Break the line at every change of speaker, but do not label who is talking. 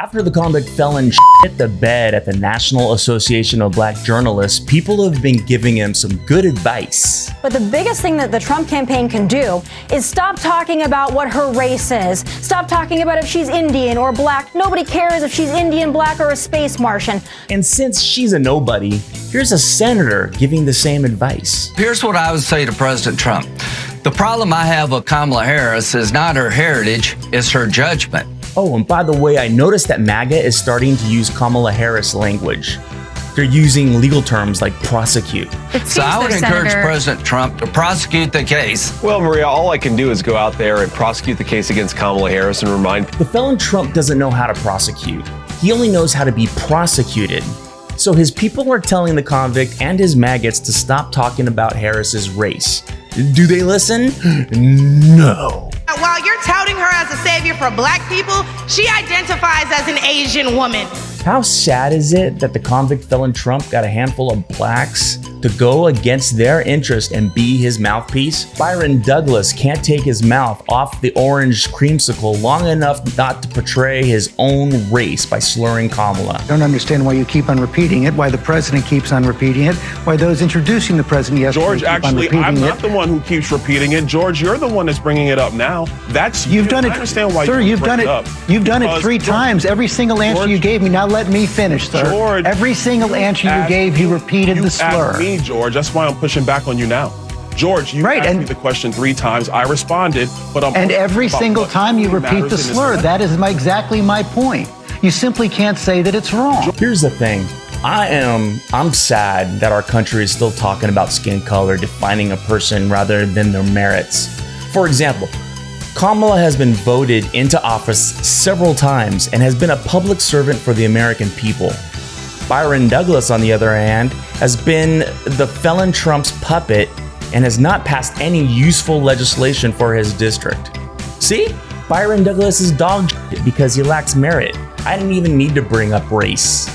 After the convict felon shit the bed at the National Association of Black Journalists, people have been giving him some good advice.
But the biggest thing that the Trump campaign can do is stop talking about what her race is. Stop talking about if she's Indian or black. Nobody cares if she's Indian, black, or a space Martian.
And since she's a nobody, here's a senator giving the same advice.
Here's what I would say to President Trump. The problem I have with Kamala Harris is not her heritage, it's her judgment.
Oh, and by the way, I noticed that MAGA is starting to use Kamala Harris language. They're using legal terms like prosecute.
So I would encourage President Trump to prosecute the case.
Well, Maria, all I can do is go out there and prosecute the case against Kamala Harris and remind...
The felon Trump doesn't know how to prosecute. He only knows how to be prosecuted. So his people are telling the convict and his MAGAts to stop talking about Harris's race. Do they listen? No.
While you're touting her as a savior for black people, she identifies as an Asian woman.
How sad is it that the convict felon Trump got a handful of blacks to go against their interest and be his mouthpiece? Byron Douglas can't take his mouth off the orange creamsicle long enough not to portray his own race by slurring Kamala.
I don't understand why you keep on repeating it, why the president keeps on repeating it, why those introducing the president yesterday
George,
keep on
actually,
repeating
I'm
it.
not the one who keeps repeating it. George, you're the one that's bringing it up now. That's
You've done it,
I understand why
sir.
you
You've done it.
up.
You've done it
Because
3 times. Every single answer you gave me. Now let me finish, sir.
George,
every single answer you gave, you repeated the slur.
Asked me, George. That's why I'm pushing back on you now. George, you asked me the question 3 times. I responded, but I'm...
And every single time you repeat the slur. That is exactly my point. You simply can't say that it's wrong.
Here's the thing. I'm sad that our country is still talking about skin color defining a person rather than their merits. For example, Kamala has been voted into office several times and has been a public servant for the American people. Byron Douglas, on the other hand, has been the felon Trump's puppet and has not passed any useful legislation for his district. See? Byron Douglas is dog shit because he lacks merit. I didn't even need to bring up race.